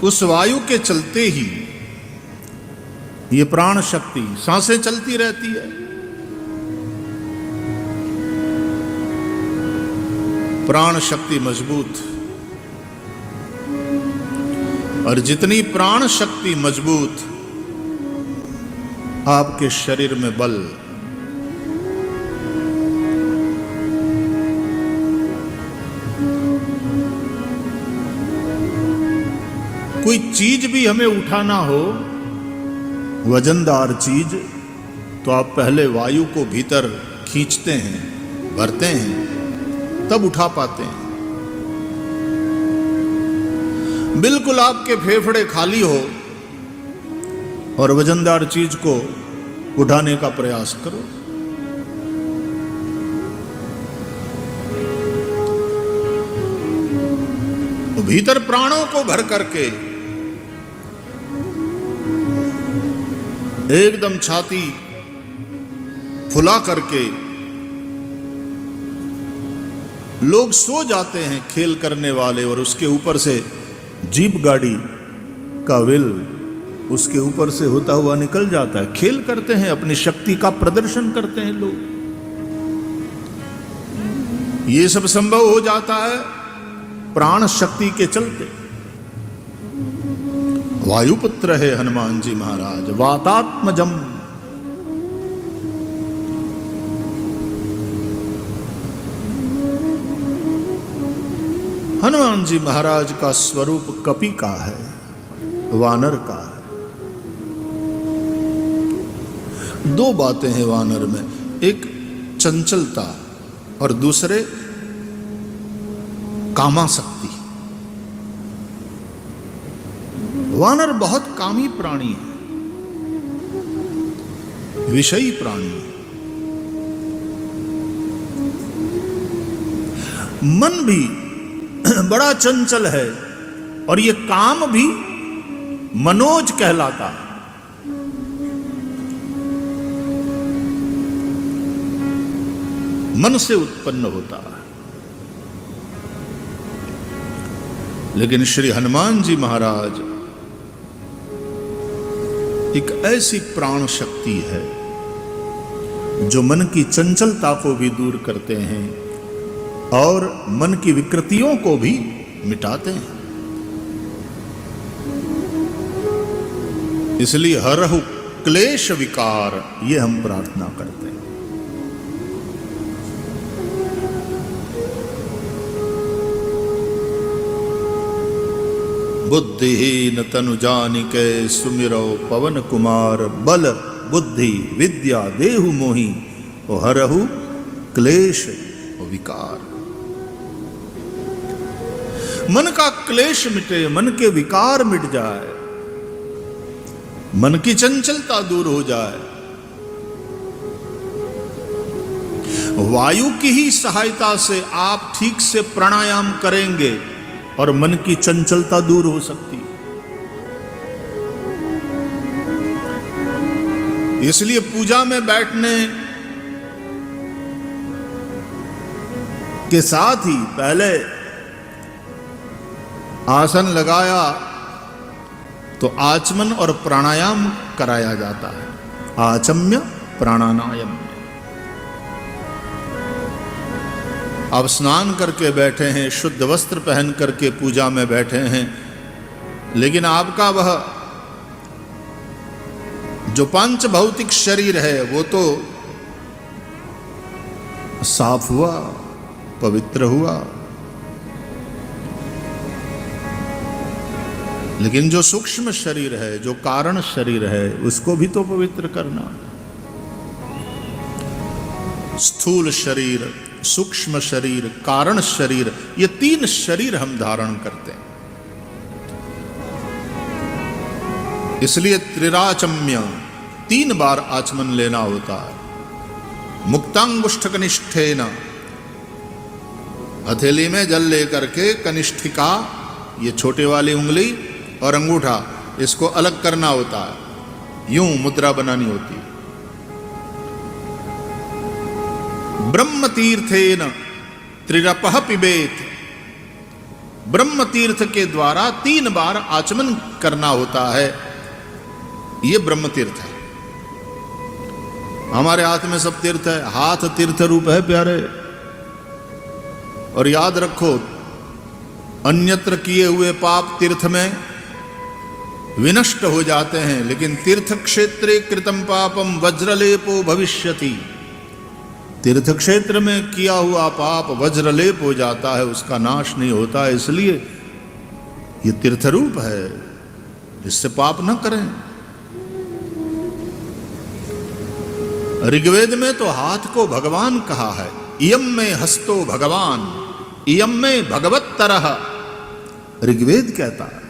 उस वायु के चलते ही ये प्राण शक्ति सांसें चलती रहती है। प्राण शक्ति मजबूत, और जितनी प्राण शक्ति मजबूत आपके शरीर में बल। कोई चीज भी हमें उठाना हो, वजनदार चीज, तो आप पहले वायु को भीतर खींचते हैं, भरते हैं, तब उठा पाते हैं। बिल्कुल आपके फेफड़े खाली हो और वजनदार चीज को उठाने का प्रयास करो, तो भीतर प्राणों को भर करके एकदम छाती फुला करके लोग सो जाते हैं खेल करने वाले, और उसके ऊपर से जीप गाड़ी का व्हील उसके ऊपर से होता हुआ निकल जाता है। खेल करते हैं, अपनी शक्ति का प्रदर्शन करते हैं लोग। ये सब संभव हो जाता है प्राण शक्ति के चलते। वायुपुत्र है हनुमान जी महाराज, वातात्मजम। हनुमान जी महाराज का स्वरूप कपि का है, वानर का है। दो बातें हैं वानर में, एक चंचलता और दूसरे कामासक्ति। वानर बहुत कामी प्राणी है, विषयी प्राणी है। मन भी बड़ा चंचल है, और ये काम भी मनोज कहलाता है। मन से उत्पन्न होता है। लेकिन श्री हनुमान जी महाराज एक ऐसी प्राण शक्ति है जो मन की चंचलता को भी दूर करते हैं और मन की विकृतियों को भी मिटाते हैं। इसलिए हरहु क्लेश विकार, ये हम प्रार्थना करते हैं। बुद्धिहीन तनु जानिके सुमिरो पवन कुमार, बल बुद्धि विद्या देहु मोहि, ओ हरहु क्लेश विकार। मन का क्लेश मिटे, मन के विकार मिट जाए, मन की चंचलता दूर हो जाए। वायु की ही सहायता से आप ठीक से प्राणायाम करेंगे और मन की चंचलता दूर हो सकती है। इसलिए पूजा में बैठने के साथ ही पहले आसन लगाया तो आचमन और प्राणायाम कराया जाता है। आचम्य प्राणायाम। आप स्नान करके बैठे हैं, शुद्ध वस्त्र पहन करके पूजा में बैठे हैं, लेकिन आपका वह जो पांच भौतिक शरीर है वो तो साफ हुआ, पवित्र हुआ, लेकिन जो सूक्ष्म शरीर है, जो कारण शरीर है, उसको भी तो पवित्र करना। स्थूल शरीर, सूक्ष्म शरीर, कारण शरीर, ये तीन शरीर हम धारण करते हैं। इसलिए त्रिराचम्य, 3 बार आचमन लेना होता है। मुक्तांगुष्ठ कनिष्ठेन, हथेली में जल लेकर के कनिष्ठिका, ये छोटे वाली उंगली और अंगूठा, इसको अलग करना होता है, यूं मुद्रा बनानी होती है। ब्रह्म तीर्थेन त्रिरपः पिबेत, ब्रह्म तीर्थ के द्वारा 3 बार आचमन करना होता है। ये ब्रह्म तीर्थ है। हमारे हाथ में सब तीर्थ है, हाथ तीर्थ रूप है प्यारे। और याद रखो, अन्यत्र किए हुए पाप तीर्थ में विनष्ट हो जाते हैं, लेकिन तीर्थ क्षेत्रे कृतम पापम वज्रलेपो भविष्यति। तीर्थ क्षेत्र में किया हुआ पाप वज्रलेप हो जाता है, उसका नाश नहीं होता। इसलिए ये तीर्थ रूप है, इससे पाप न करें। ऋग्वेद में तो हाथ को भगवान कहा है, इयम में हस्तो भगवान, इयम में भगवत्तरः, ऋग्वेद कहता है।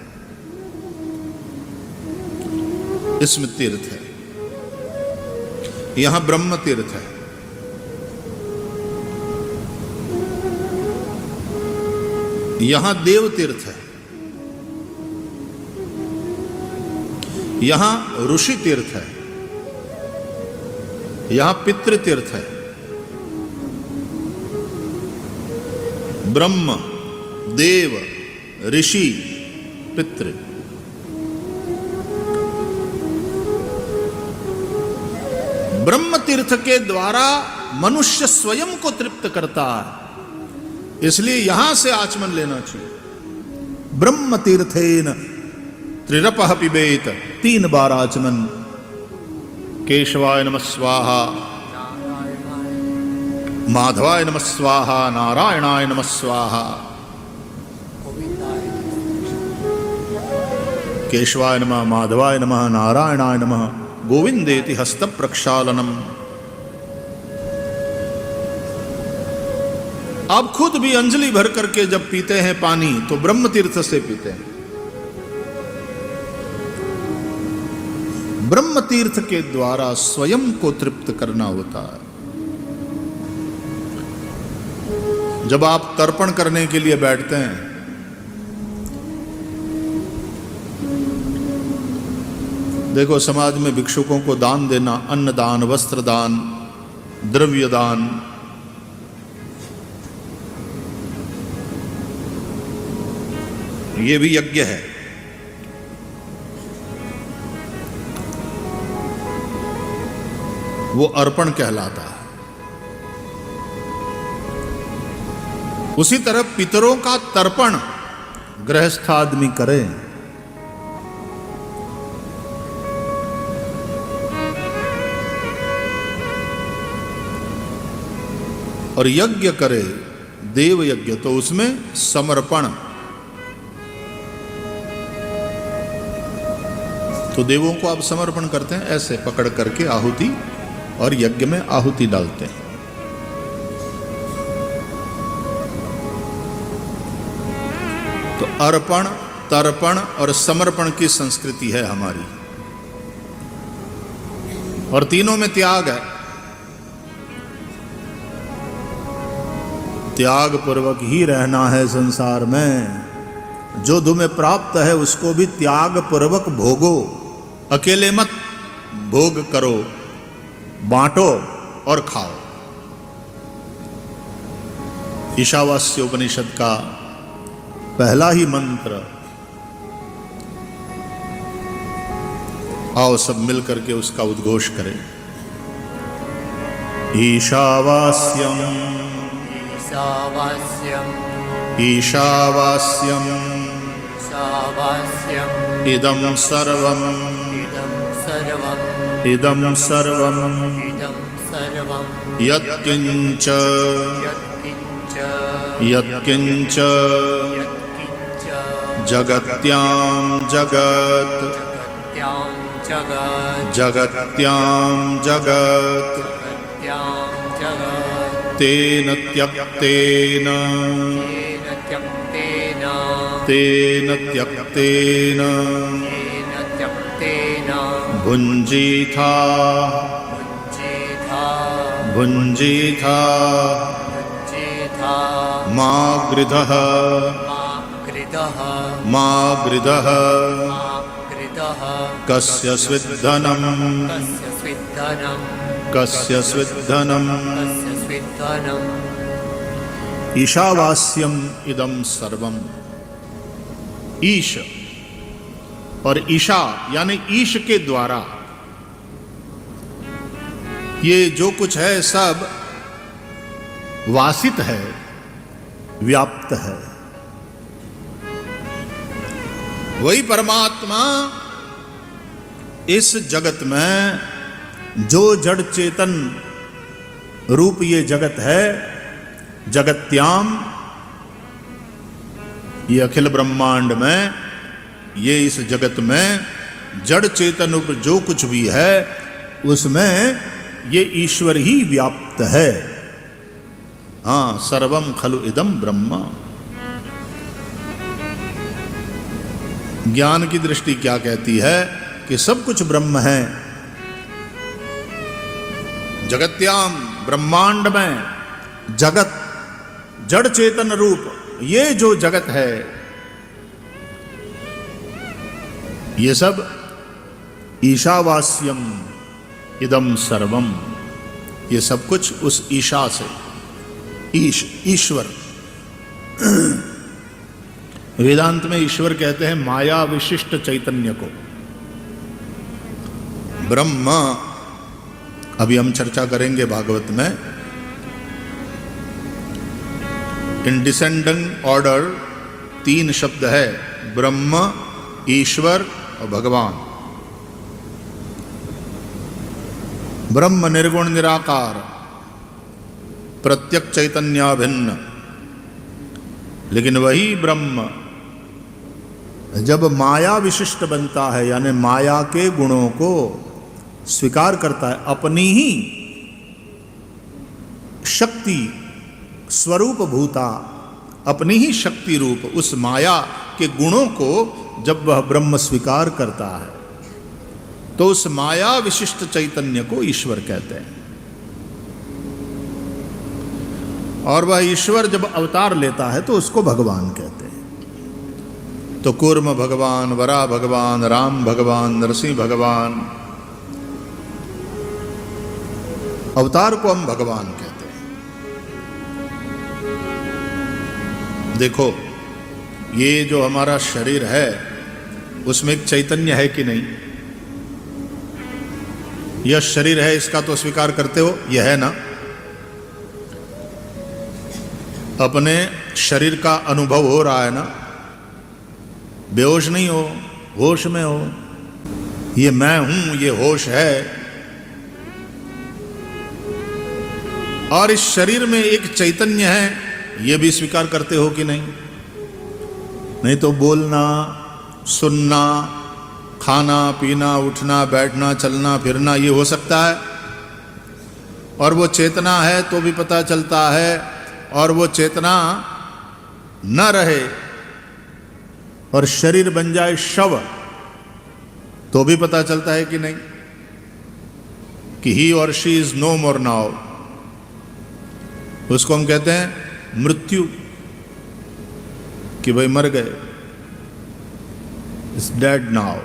इसमें तीर्थ है। यहां ब्रह्म तीर्थ है। यहां देव तीर्थ है। यहां ऋषि तीर्थ है। यहां पितृ तीर्थ है। ब्रह्म, देव, ऋषि, पितृ। ब्रह्म तीर्थ के द्वारा मनुष्य स्वयं को तृप्त करता है, इसलिए यहां से आचमन लेना चाहिए। ब्रह्म तीर्थेन त्रिरपः पिबेत, 3 बार आचमन। केशवाय नमः स्वाहा, माधवाय नमः स्वाहा, नारायणाय नमः स्वाहा। केशवाय नमः, माधवाय नमः, नारायणाय नमः, गोविंदेति हस्त प्रक्षालनम। आप खुद भी अंजलि भर करके जब पीते हैं पानी, तो ब्रह्म तीर्थ से पीते हैं। ब्रह्म तीर्थ के द्वारा स्वयं को तृप्त करना होता है। जब आप तर्पण करने के लिए बैठते हैं, देखो समाज में भिक्षुकों को दान देना, अन्न दान, वस्त्र दान, द्रव्य दान, ये भी यज्ञ है। वो अर्पण कहलाता है। उसी तरह पितरों का तर्पण गृहस्थ आदमी करे। और यज्ञ करे, देव यज्ञ, तो उसमें समर्पण। तो देवों को आप समर्पण करते हैं, ऐसे पकड़ करके आहुति, और यज्ञ में आहुति डालते हैं। तो अर्पण, तर्पण और समर्पण की संस्कृति है हमारी। और तीनों में त्याग है। त्याग पूर्वक ही रहना है संसार में। जो तुम्हें प्राप्त है उसको भी त्याग पूर्वक भोगो। अकेले मत भोग करो, बांटो और खाओ। ईशावास्य उपनिषद का पहला ही मंत्र। आओ सब मिल करके उसका उद्घोष करें। ईशावास्यम ईशावास्यम ईशावास्यम ईशावास्यम इदं सर्वम इदं सर्वम यत्किंच यत्किंच जगत्यां जगत् जगत्यां जगत् तेन त्यक्तेन तेन त्यक्तेन भुञ्जीथा भुञ्जीथा मा गृधः मा गृधः कस्य स्विद्धनम् कस्य स्विद्धनम् ईशावास्यम इदं सर्वम। ईश और ईशा यानी ईश के द्वारा ये जो कुछ है सब वासित है, व्याप्त है। वही परमात्मा इस जगत में जो जड़ चेतन रूप ये जगत है, जगत्याम, ये अखिल ब्रह्मांड में, ये इस जगत में जड़ चेतन रूप जो कुछ भी है उसमें ये ईश्वर ही व्याप्त है। हाँ, सर्वम खलु इदम ब्रह्म। ज्ञान की दृष्टि क्या कहती है कि सब कुछ ब्रह्म है। जगत्याम, ब्रह्मांड में जगत, जड़ चेतन रूप ये जो जगत है, ये सब ईशावास्यम इदम सर्वम, ये सब कुछ उस ईशा से, ईश्वर। वेदांत में ईश्वर कहते हैं माया विशिष्ट चैतन्य को। ब्रह्म, अभी हम चर्चा करेंगे भागवत में, इन डिसेंडिंग ऑर्डर 3 शब्द है, ब्रह्म, ईश्वर और भगवान। ब्रह्म निर्गुण निराकार, प्रत्यक चैतन्याभिन्न। लेकिन वही ब्रह्म जब माया विशिष्ट बनता है, यानी माया के गुणों को स्वीकार करता है, अपनी ही शक्ति स्वरूप भूता, अपनी ही शक्ति रूप उस माया के गुणों को जब वह ब्रह्म स्वीकार करता है तो उस माया विशिष्ट चैतन्य को ईश्वर कहते हैं। और वह ईश्वर जब अवतार लेता है तो उसको भगवान कहते हैं। तो कूर्म भगवान, वरा भगवान, राम भगवान, नरसिंह भगवान, अवतार को हम भगवान कहते हैं। देखो, ये जो हमारा शरीर है उसमें एक चैतन्य है कि नहीं? यह शरीर है, इसका तो स्वीकार करते हो, यह है ना? अपने शरीर का अनुभव हो रहा है ना? बेहोश नहीं हो, होश में हो। ये मैं हूं, ये होश है। और इस शरीर में एक चैतन्य है, ये भी स्वीकार करते हो कि नहीं? नहीं तो बोलना, सुनना, खाना पीना, उठना बैठना, चलना फिरना, ये हो सकता है। और वो चेतना है तो भी पता चलता है, और वो चेतना न रहे और शरीर बन जाए शव तो भी पता चलता है कि नहीं कि ही और she is no more now. उसको हम कहते हैं मृत्यु, कि भाई मर गए, इज डेड नाउ।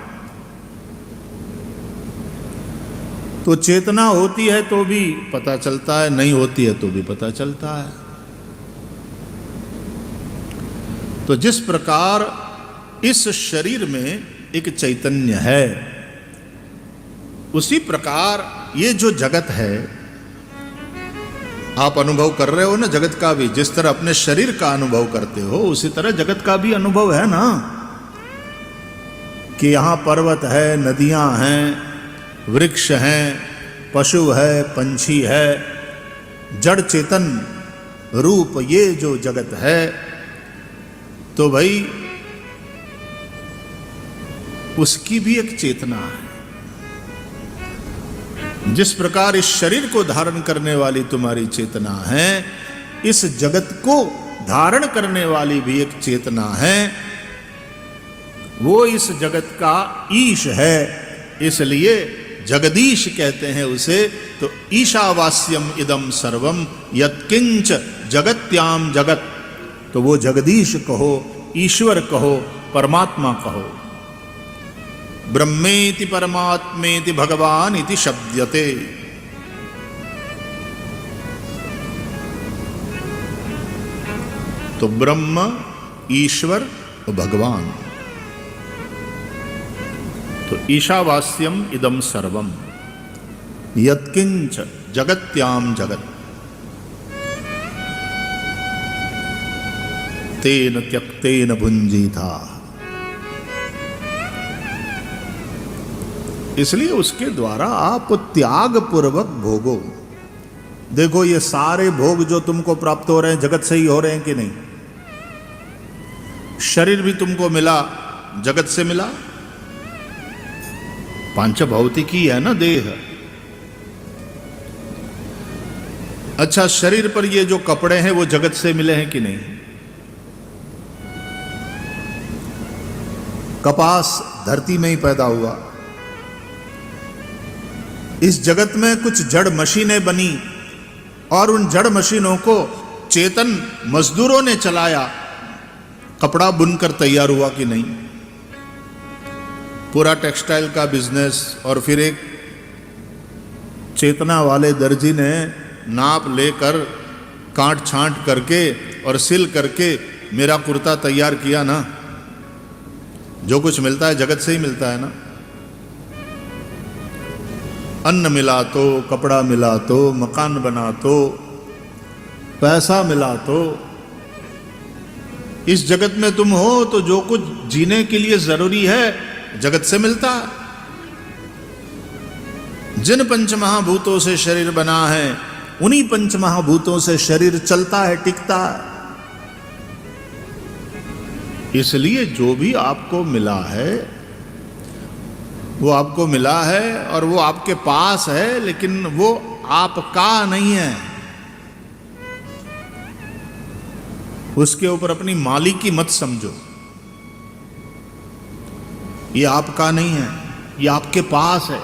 तो चेतना होती है तो भी पता चलता है, नहीं होती है तो भी पता चलता है। तो जिस प्रकार इस शरीर में एक चैतन्य है, उसी प्रकार ये जो जगत है आप अनुभव कर रहे हो ना, जगत का भी जिस तरह अपने शरीर का अनुभव करते हो उसी तरह जगत का भी अनुभव है ना, कि यहां पर्वत है, नदियां हैं, वृक्ष हैं, पशु है, पंछी है, जड़ चेतन रूप ये जो जगत है। तो भाई उसकी भी एक चेतना है। जिस प्रकार इस शरीर को धारण करने वाली तुम्हारी चेतना है, इस जगत को धारण करने वाली भी एक चेतना है। वो इस जगत का ईश है, इसलिए जगदीश कहते हैं उसे। तो ईशावास्यम इदम सर्वम यत्किंच जगत्याम जगत, तो वो जगदीश कहो, ईश्वर कहो, परमात्मा कहो। ब्रह्मेति परमात्मेति भगवान इति शब्दते। तो ब्रह्म, ईश्वर और भगवान तो ईशावास्यम इदम सर्वम यत्किंच जगत्याम जगत तेन त्यक्तेन भुंजीथा। इसलिए उसके द्वारा आप त्याग पूर्वक भोगो। देखो ये सारे भोग जो तुमको प्राप्त हो रहे हैं जगत से ही हो रहे हैं कि नहीं? शरीर भी तुमको मिला जगत से मिला, पांच भौतिकी है ना देह। अच्छा, शरीर पर ये जो कपड़े हैं वो जगत से मिले हैं कि नहीं? कपास धरती में ही पैदा हुआ। इस जगत में कुछ जड़ मशीनें बनी और उन जड़ मशीनों को चेतन मजदूरों ने चलाया, कपड़ा बुनकर तैयार हुआ कि नहीं? पूरा टेक्सटाइल का बिजनेस, और फिर एक चेतना वाले दर्जी ने नाप लेकर काट छांट करके और सिल करके मेरा कुर्ता तैयार किया ना। जो कुछ मिलता है जगत से ही मिलता है ना। अन्न मिला तो, कपड़ा मिला तो, मकान बना तो, पैसा मिला तो, इस जगत में तुम हो तो जो कुछ जीने के लिए जरूरी है जगत से मिलता है। जिन पंचमहाभूतों से शरीर बना है उन्हीं पंचमहाभूतों से शरीर चलता है, टिकता है। इसलिए जो भी आपको मिला है वो आपको मिला है और वो आपके पास है, लेकिन वो आपका नहीं है। उसके ऊपर अपनी मालिकी मत समझो। ये आपका नहीं है, ये आपके पास है।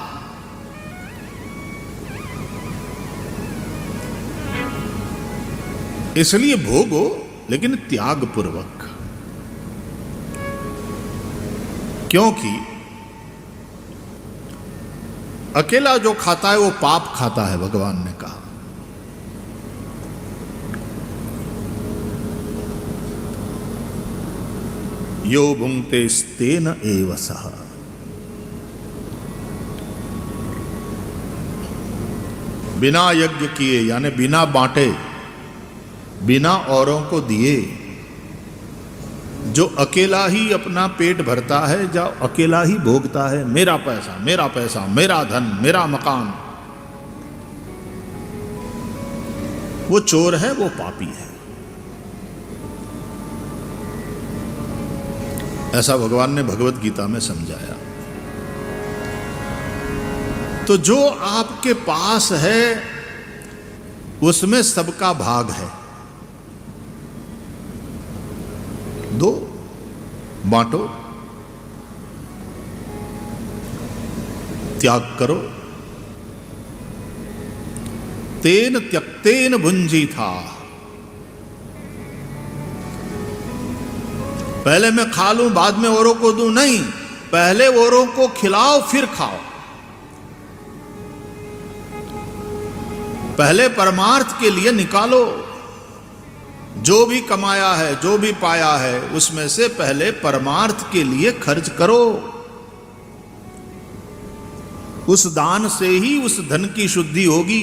इसलिए भोगो, लेकिन त्याग पूर्वक। क्योंकि अकेला जो खाता है वो पाप खाता है, भगवान ने कहा। यो भुंक्ते स्तेन एव सः। बिना यज्ञ किए, यानी बिना बांटे, बिना औरों को दिए, जो अकेला ही अपना पेट भरता है, जो अकेला ही भोगता है, मेरा पैसा, मेरा पैसा, मेरा धन, मेरा मकान, वो चोर है, वो पापी है। ऐसा भगवान ने भगवत गीता में समझाया। तो जो आपके पास है उसमें सबका भाग है। दो, बांटो, त्याग करो। तेन त्यक्तेन भुंजीथा। पहले मैं खा लूं बाद में औरों को दूं, नहीं, पहले औरों को खिलाओ फिर खाओ। पहले परमार्थ के लिए निकालो। जो भी कमाया है, जो भी पाया है, उसमें से पहले परमार्थ के लिए खर्च करो। उस दान से ही उस धन की शुद्धि होगी।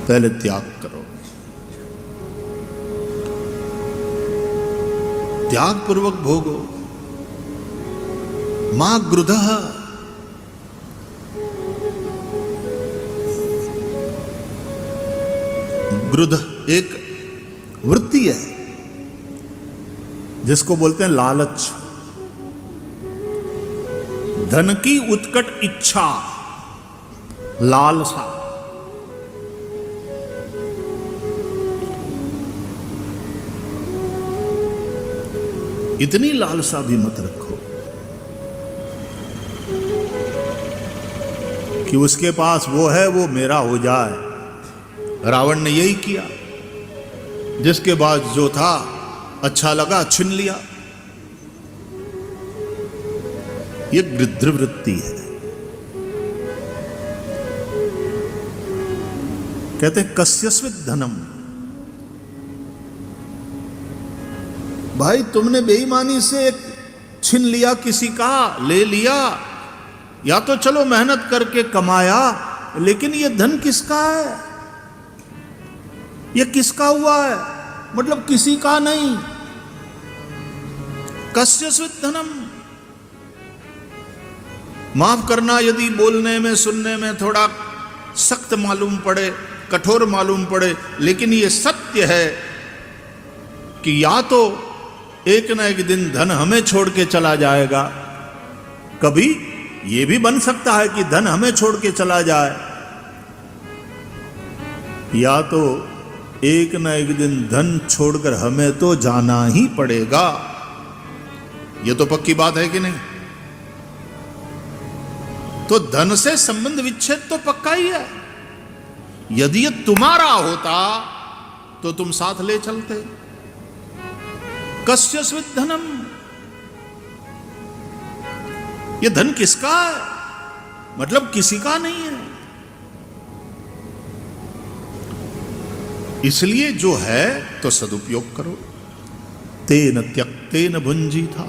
पहले त्याग करो। त्याग पूर्वक भोगो। मां ग्रुधः। ग्रुध एक वृत्ति है जिसको बोलते हैं लालच। धन की उत्कट इच्छा, लालसा। इतनी लालसा भी मत रखो कि उसके पास वो है वो मेरा हो जाए। रावण ने यही किया। जिसके बाद जो था अच्छा लगा छीन लिया। ये गृध्र वृत्ति है। कहते हैं कस्यस्वित् धनम। भाई तुमने बेईमानी से छीन लिया, किसी का ले लिया, या तो चलो मेहनत करके कमाया, लेकिन ये धन किसका है? ये किसका हुआ है? मतलब किसी का नहीं। कस्यस्वित् धनम। माफ करना यदि बोलने में सुनने में थोड़ा सख्त मालूम पड़े, कठोर मालूम पड़े, लेकिन ये सत्य है कि या तो एक न एक दिन धन हमें छोड़ के चला जाएगा। कभी ये भी बन सकता है कि धन हमें छोड़ के चला जाए, या तो एक न एक दिन धन छोड़कर हमें तो जाना ही पड़ेगा। ये तो पक्की बात है कि नहीं? तो धन से संबंध विच्छेद तो पक्का ही है। यदि ये तुम्हारा होता तो तुम साथ ले चलते। कस्यस्वित् धनम। ये धन किसका है? मतलब किसी का नहीं है। इसलिए जो है तो सदुपयोग करो। तेन त्यक्तेन भुंजी था,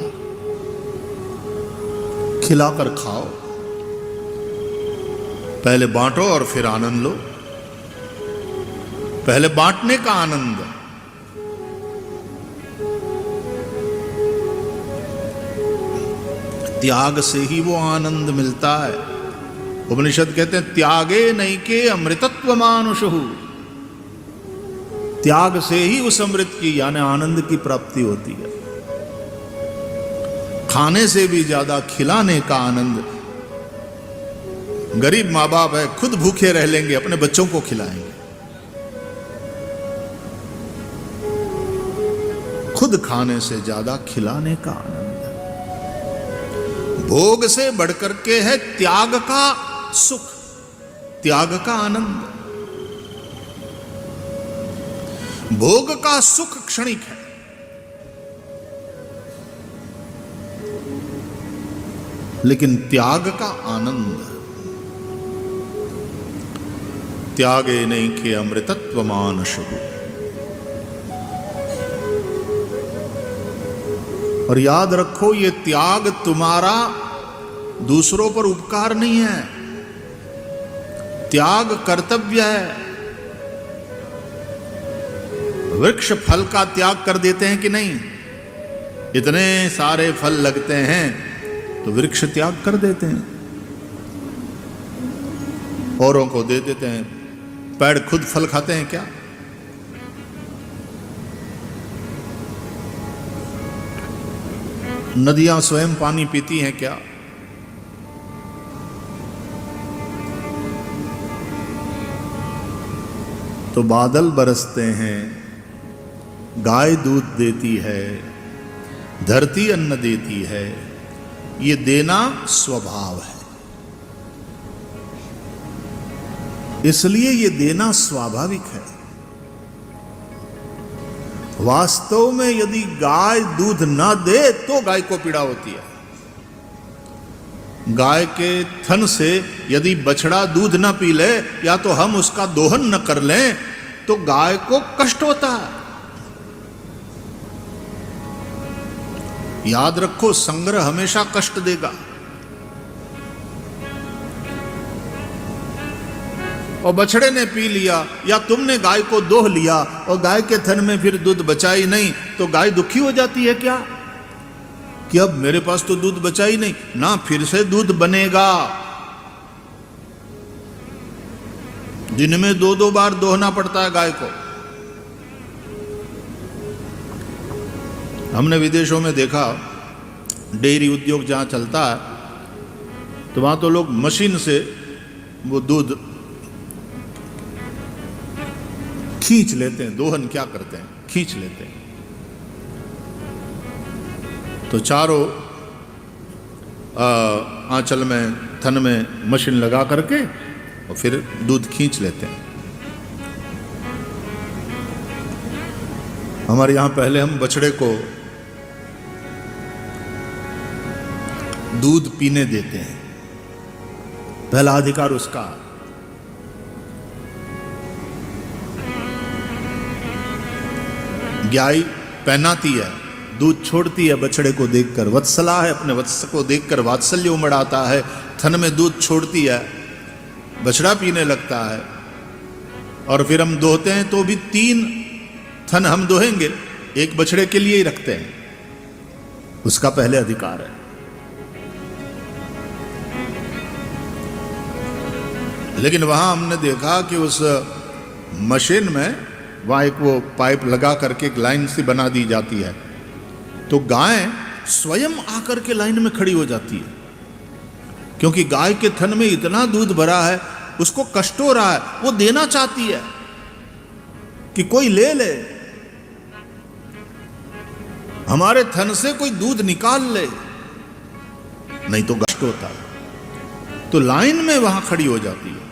खिलाकर खाओ। पहले बांटो और फिर आनंद लो। पहले बांटने का आनंद। त्याग से ही वो आनंद मिलता है। उपनिषद कहते हैं त्यागे नैके अमृतत्व मानुषु। त्याग से ही उस अमृत की यानी आनंद की प्राप्ति होती है। खाने से भी ज्यादा खिलाने का आनंद। गरीब माँ बाप है, खुद भूखे रह लेंगे, अपने बच्चों को खिलाएंगे। खुद खाने से ज्यादा खिलाने का आनंद। भोग से बढ़कर के है त्याग का सुख, त्याग का आनंद। भोग का सुख क्षणिक है, लेकिन त्याग का आनंद। त्यागे नैके अमृतत्व मानुषु। और याद रखो, ये त्याग तुम्हारा दूसरों पर उपकार नहीं है, त्याग कर्तव्य है। वृक्ष फल का त्याग कर देते हैं कि नहीं? इतने सारे फल लगते हैं तो वृक्ष त्याग कर देते हैं, औरों को दे देते हैं। पेड़ खुद फल खाते हैं क्या? नदियां स्वयं पानी पीती हैं क्या? तो बादल बरसते हैं, गाय दूध देती है, धरती अन्न देती है। ये देना स्वभाव है, इसलिए ये देना स्वाभाविक है। वास्तव में यदि गाय दूध ना दे तो गाय को पीड़ा होती है। गाय के थन से यदि बछड़ा दूध ना पी ले या तो हम उसका दोहन न कर लें तो गाय को कष्ट होता है। याद रखो, संग्रह हमेशा कष्ट देगा। और बछड़े ने पी लिया या तुमने गाय को दोह लिया और गाय के थन में फिर दूध बचा ही नहीं, तो गाय दुखी हो जाती है क्या कि अब मेरे पास तो दूध बचा ही नहीं ना, फिर से दूध बनेगा। दिन में 2-2 बार दोहना पड़ता है गाय को। हमने विदेशों में देखा, डेयरी उद्योग जहां चलता है तो वहां तो लोग मशीन से वो दूध खींच लेते हैं। दोहन क्या करते हैं? खींच लेते हैं। तो चारों आंचल में, थन में मशीन लगा करके और फिर दूध खींच लेते हैं। हमारे यहां पहले हम बछड़े को दूध पीने देते हैं, पहला अधिकार उसका। गाय पहनाती है, दूध छोड़ती है बछड़े को देखकर, वत्सला है, अपने वत्स को देखकर वात्सल्य उमड़ाता है, थन में दूध छोड़ती है, बछड़ा पीने लगता है। और फिर हम दोहते हैं तो भी 3 थन हम दोहेंगे, एक बछड़े के लिए ही रखते हैं, उसका पहले अधिकार है। लेकिन वहां हमने देखा कि उस मशीन में वहां एक वो पाइप लगा करके एक लाइन सी बना दी जाती है, तो गाय स्वयं आकर के लाइन में खड़ी हो जाती है, क्योंकि गाय के थन में इतना दूध भरा है, उसको कष्ट हो रहा है, वो देना चाहती है कि कोई ले ले, हमारे थन से कोई दूध निकाल ले, नहीं तो कष्ट होता है। तो लाइन में वहां खड़ी हो जाती है।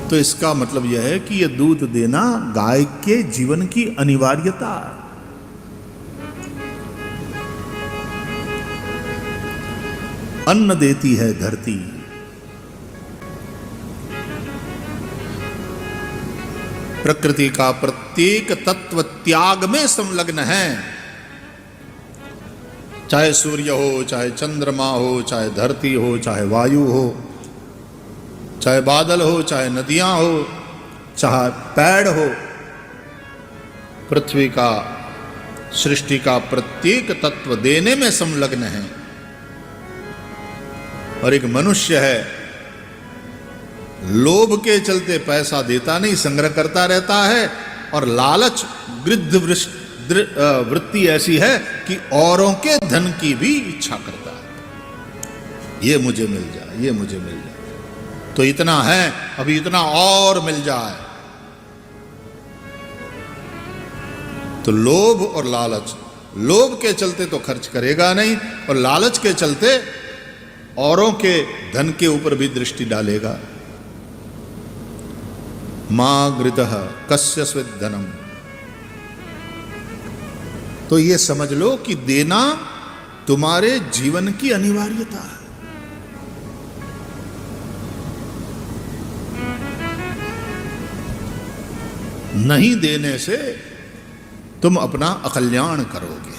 तो इसका मतलब यह है कि यह दूध देना गाय के जीवन की अनिवार्यता है। अन्न देती है धरती, प्रकृति का प्रत्येक तत्व त्याग में संलग्न है, चाहे सूर्य हो, चाहे चंद्रमा हो, चाहे धरती हो, चाहे वायु हो, चाहे बादल हो, चाहे नदियां हो, चाहे पेड़ हो, पृथ्वी का, सृष्टि का प्रत्येक तत्व देने में संलग्न है। और एक मनुष्य है, लोभ के चलते पैसा देता नहीं, संग्रह करता रहता है, और लालच गृद्ध वृत्ति ऐसी है कि औरों के धन की भी इच्छा करता है, ये मुझे मिल जाए, ये मुझे मिल जाए, तो इतना है, अभी इतना और मिल जाए। तो लोभ और लालच, लोभ के चलते तो खर्च करेगा नहीं, और लालच के चलते औरों के धन के ऊपर भी दृष्टि डालेगा। मां गृतः कस्य स्वित् धनम, तो ये समझ लो कि देना तुम्हारे जीवन की अनिवार्यता है। नहीं देने से तुम अपना अकल्याण करोगे।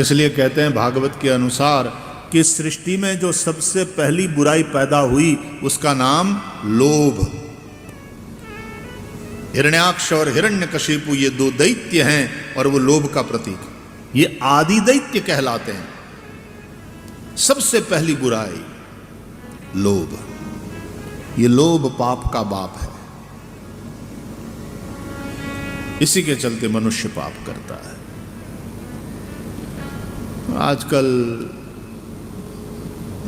इसलिए कहते हैं भागवत के अनुसार कि सृष्टि में जो सबसे पहली बुराई पैदा हुई उसका नाम लोभ। हिरण्याक्ष और हिरण्यकशिपु ये 2 दैत्य हैं और वो लोभ का प्रतीक, ये आदि दैत्य कहलाते हैं। सबसे पहली बुराई लोभ, ये लोभ पाप का बाप है, इसी के चलते मनुष्य पाप करता है। आजकल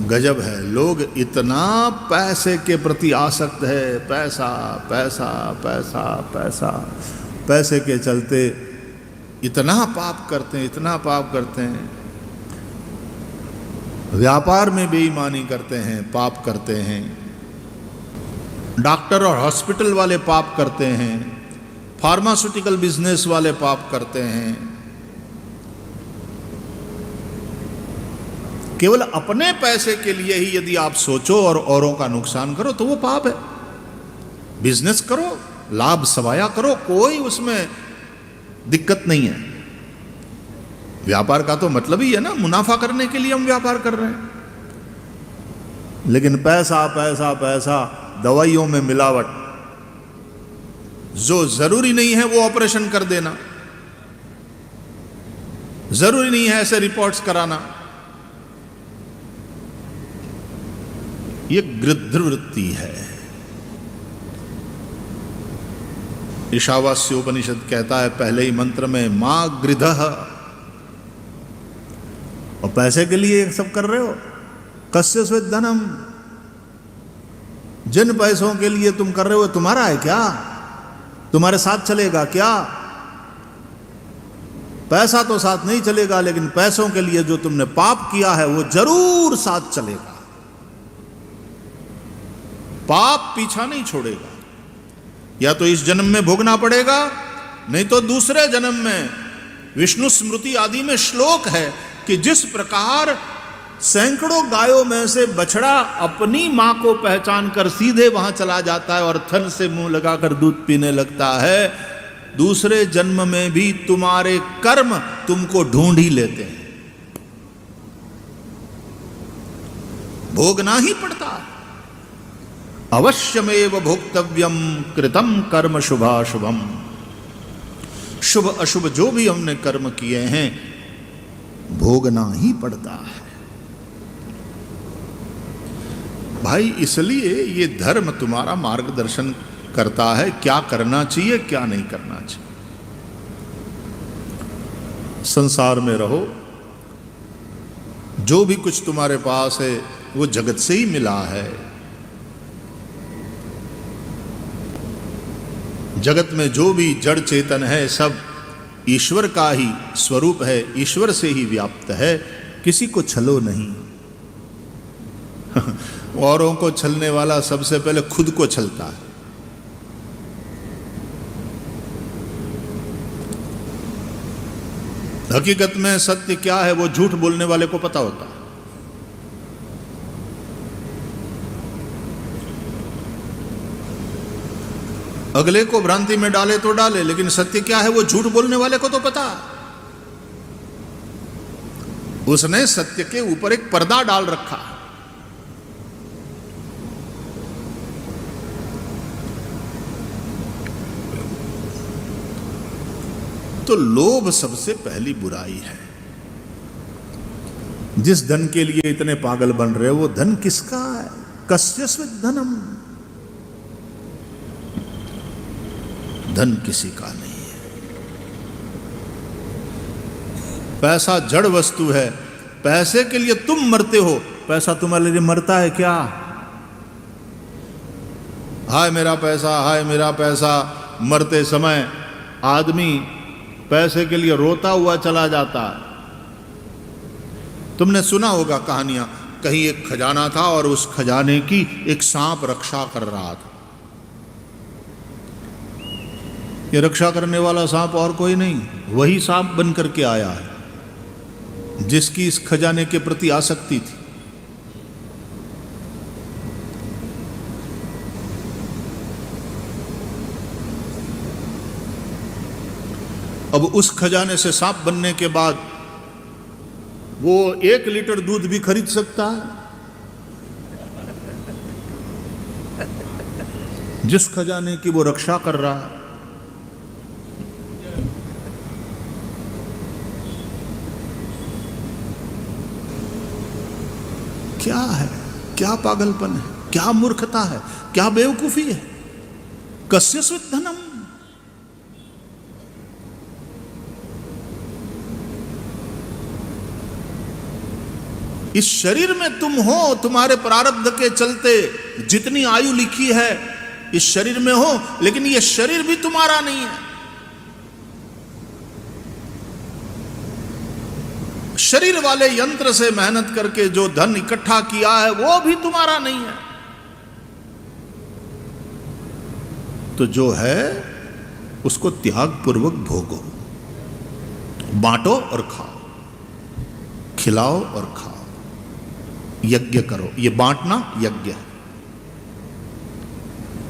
गजब है, लोग इतना पैसे के प्रति आसक्त है, पैसा पैसा पैसा पैसा, पैसे के चलते इतना पाप करते हैं, इतना पाप करते हैं। व्यापार में बेईमानी करते हैं, पाप करते हैं। डॉक्टर और हॉस्पिटल वाले पाप करते हैं, फार्मास्यूटिकल बिजनेस वाले पाप करते हैं। केवल अपने पैसे के लिए ही यदि आप सोचो और औरों का नुकसान करो तो वो पाप है। बिजनेस करो, लाभ सवाया करो, कोई उसमें दिक्कत नहीं है। व्यापार का तो मतलब ही है ना, मुनाफा करने के लिए हम व्यापार कर रहे हैं। लेकिन पैसा पैसा पैसा, दवाइयों में मिलावट, जो जरूरी नहीं है वो ऑपरेशन कर देना, जरूरी नहीं है ऐसे रिपोर्ट्स कराना, ये गृध्र वृत्ति है। ईशावास्योपनिषद कहता है पहले ही मंत्र में, मां गृधः, और पैसे के लिए सब कर रहे हो। कस्य स्वित् धनम, जिन पैसों के लिए तुम कर रहे हो तुम्हारा है क्या? तुम्हारे साथ चलेगा क्या? पैसा तो साथ नहीं चलेगा, लेकिन पैसों के लिए जो तुमने पाप किया है वो जरूर साथ चलेगा। पाप पीछा नहीं छोड़ेगा, या तो इस जन्म में भोगना पड़ेगा, नहीं तो दूसरे जन्म में। विष्णु स्मृति आदि में श्लोक है कि जिस प्रकार सैकड़ों गायों में से बछड़ा अपनी मां को पहचान कर सीधे वहां चला जाता है और थन से मुंह लगाकर दूध पीने लगता है। दूसरे जन्म में भी तुम्हारे कर्म तुमको ढूंढ ही लेते हैं, भोगना ही पड़ता है। अवश्यमेव भोक्तव्यम कृतम कर्म शुभाशुभम। शुभ अशुभ जो भी हमने कर्म किए हैं भोगना ही पड़ता है भाई। इसलिए ये धर्म तुम्हारा मार्गदर्शन करता है, क्या करना चाहिए क्या नहीं करना चाहिए। संसार में रहो, जो भी कुछ तुम्हारे पास है वो जगत से ही मिला है। जगत में जो भी जड़ चेतन है सब ईश्वर का ही स्वरूप है, ईश्वर से ही व्याप्त है। किसी को छलो नहीं। औरों को छलने वाला सबसे पहले खुद को छलता है। हकीकत में सत्य क्या है वो झूठ बोलने वाले को पता होता है। अगले को भ्रांति में डाले तो डाले, लेकिन सत्य क्या है वो झूठ बोलने वाले को तो पता। उसने सत्य के ऊपर एक पर्दा डाल रखा। तो लोभ सबसे पहली बुराई है। जिस धन के लिए इतने पागल बन रहे हो वो धन किसका है? कस्यस्व धनम। धन किसी का नहीं है। पैसा जड़ वस्तु है। पैसे के लिए तुम मरते हो, पैसा तुम्हारे लिए मरता है क्या? हाय मेरा पैसा, हाय मेरा पैसा। मरते समय आदमी पैसे के लिए रोता हुआ चला जाता है। तुमने सुना होगा कहानियां, कहीं एक खजाना था और उस खजाने की एक सांप रक्षा कर रहा था। ये रक्षा करने वाला सांप और कोई नहीं, वही सांप बन करके आया है जिसकी इस खजाने के प्रति आसक्ति थी। अब उस खजाने से सांप बनने के बाद वो 1 लीटर दूध भी खरीद सकता है। जिस खजाने की वो रक्षा कर रहा है। क्या है, क्या पागलपन है, क्या मूर्खता है, क्या बेवकूफी है। कस्यस्व धनम। इस शरीर में तुम हो, तुम्हारे प्रारब्ध के चलते जितनी आयु लिखी है इस शरीर में हो, लेकिन यह शरीर भी तुम्हारा नहीं है। शरीर वाले यंत्र से मेहनत करके जो धन इकट्ठा किया है वो भी तुम्हारा नहीं है। तो जो है उसको त्याग पूर्वक भोगो, बांटो और खाओ, खिलाओ और खाओ, यज्ञ करो। ये बांटना यज्ञ है।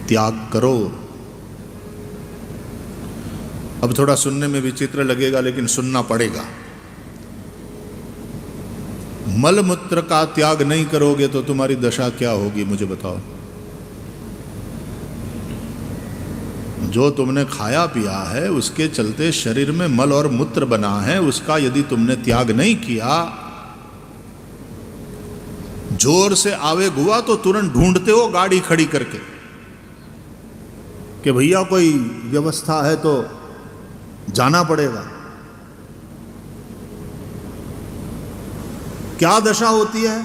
त्याग करो। अब थोड़ा सुनने में विचित्र लगेगा लेकिन सुनना पड़ेगा। मल मूत्र का त्याग नहीं करोगे तो तुम्हारी दशा क्या होगी मुझे बताओ। जो तुमने खाया पिया है उसके चलते शरीर में मल और मूत्र बना है, उसका यदि तुमने त्याग नहीं किया, जोर से आवेग हुआ तो तुरंत ढूंढते हो गाड़ी खड़ी करके कि भैया कोई व्यवस्था है तो जाना पड़ेगा। क्या दशा होती है?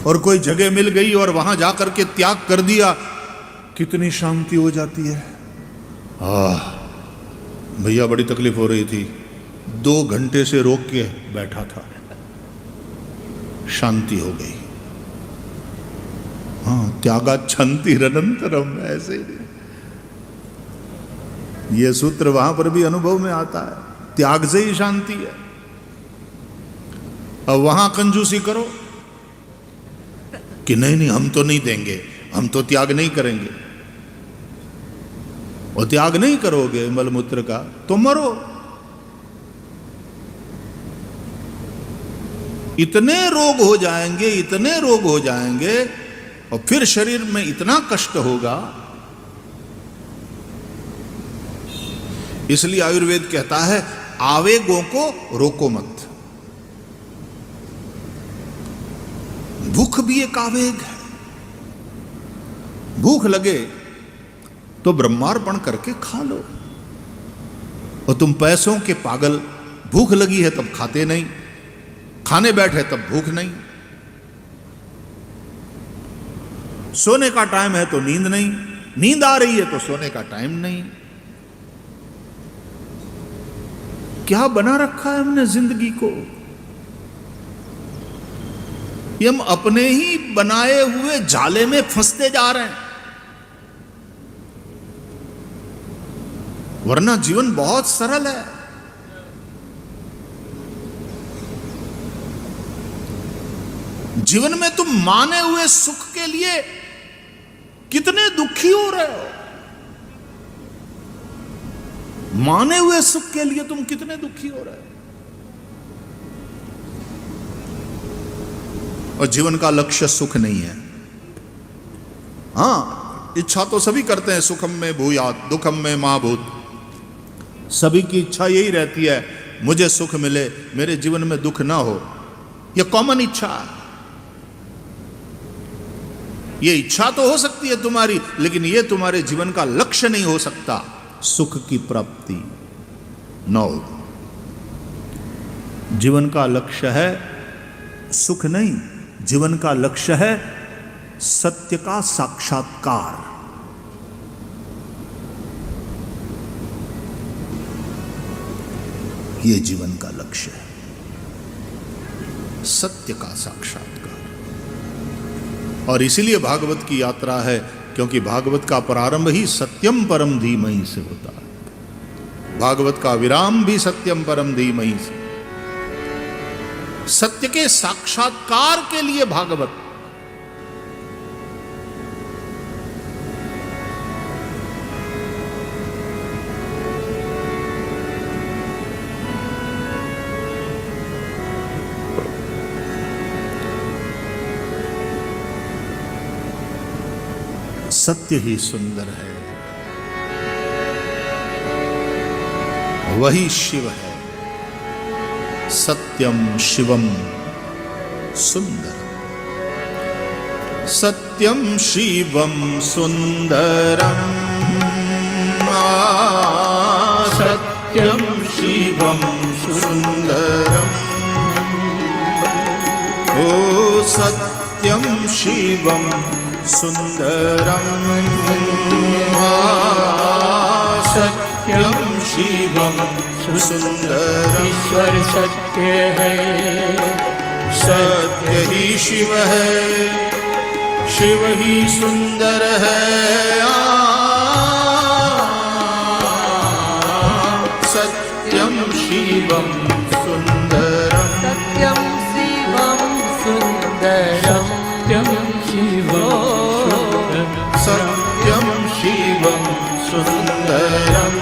और कोई जगह मिल गई और वहां जाकर के त्याग कर दिया, कितनी शांति हो जाती है। भैया बड़ी तकलीफ हो रही थी, 2 घंटे से रोक के बैठा था, शांति हो गई। हाँ, त्यागा छंति रनंतरम। ऐसे यह सूत्र वहां पर भी अनुभव में आता है, त्याग से ही शांति है। अब वहां कंजूसी करो कि नहीं नहीं हम तो नहीं देंगे, हम तो त्याग नहीं करेंगे, और त्याग नहीं करोगे मलमूत्र का तो मरो। इतने रोग हो जाएंगे, इतने रोग हो जाएंगे, और फिर शरीर में इतना कष्ट होगा। इसलिए आयुर्वेद कहता है आवेगों को रोको मत। भूख भी एक आवेग है। भूख लगे तो ब्रह्मार्पण करके खा लो। और तुम पैसों के पागल, भूख लगी है तब खाते नहीं, खाने बैठे तब भूख नहीं, सोने का टाइम है तो नींद नहीं, नींद आ रही है तो सोने का टाइम नहीं। क्या बना रखा है हमने जिंदगी को? ये हम अपने ही बनाए हुए जाले में फंसते जा रहे हैं। वरना जीवन बहुत सरल है। जीवन में तुम माने हुए सुख के लिए कितने दुखी हो रहे हो। माने हुए सुख के लिए तुम कितने दुखी हो रहे हो। और जीवन का लक्ष्य सुख नहीं है। हां, इच्छा तो सभी करते हैं, सुखम में भूयात दुखम में महाभूत। सभी की इच्छा यही रहती है, मुझे सुख मिले, मेरे जीवन में दुख ना हो। यह कॉमन इच्छा है। यह इच्छा तो हो सकती है तुम्हारी, लेकिन यह तुम्हारे जीवन का लक्ष्य नहीं हो सकता। सुख की प्राप्ति नो। जीवन का लक्ष्य है सुख नहीं, जीवन का लक्ष्य है सत्य का साक्षात्कार। यह जीवन का लक्ष्य है, सत्य का साक्षात्कार। और इसीलिए भागवत की यात्रा है, क्योंकि भागवत का प्रारंभ ही सत्यम परम धीमहि से होता है। भागवत का विराम भी सत्यम परम धीमहि से। सत्य के साक्षात्कार के लिए भागवत। सत्य ही सुंदर है, वही शिव है। सत्यम शिवम सुंदरम, सत्यम शिवम सुंदरम, सत्यम शिवम सुंदरम, ओ सत्यम शिवम सुंदरम, सत्यम शिवम सुंदरम। ईश्वर सत्य है, सत्य ही शिव है, शिव ही सुंदर है। सत्यम शिवम सुंदरम, सत्यम शिवम सुंदरम, सत्यम शिवम सुंदरम।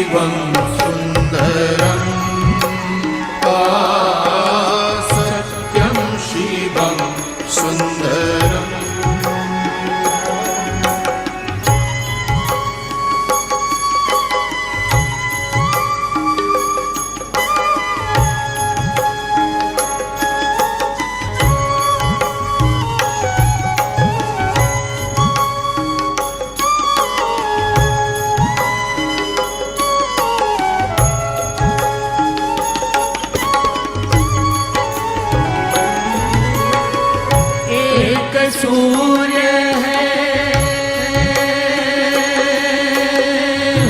शिवं सुन्दरम् सत्यं शिवं सुन्दरम् सूर्य है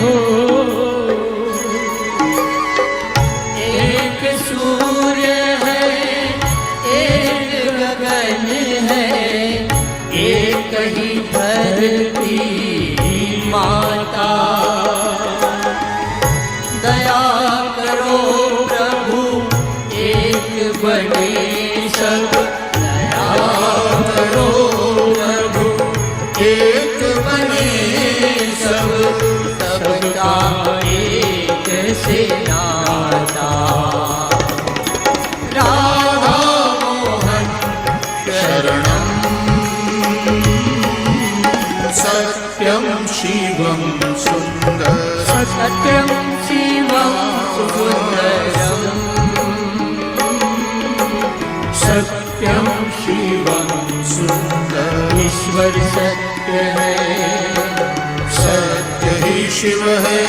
हो, एक सूर्य है, एक गगन है, एक ही धरती माता। दया करो प्रभु एक बने सब, करो प्रभु एक बने सब, सबका एक से नाता। राधा मोहन शरणं सत्यं शिवं सुन्दरं, सत्यं शिवं सुन्दरं, सत्यं शिवं सुन्दरम्। ईश्वर सत्य है, सत्य ही शिव है,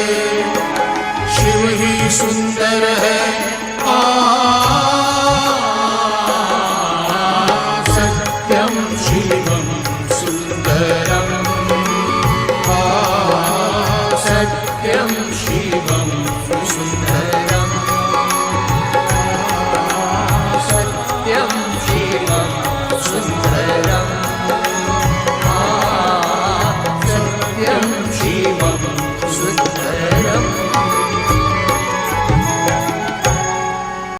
शिव ही सुंदर है।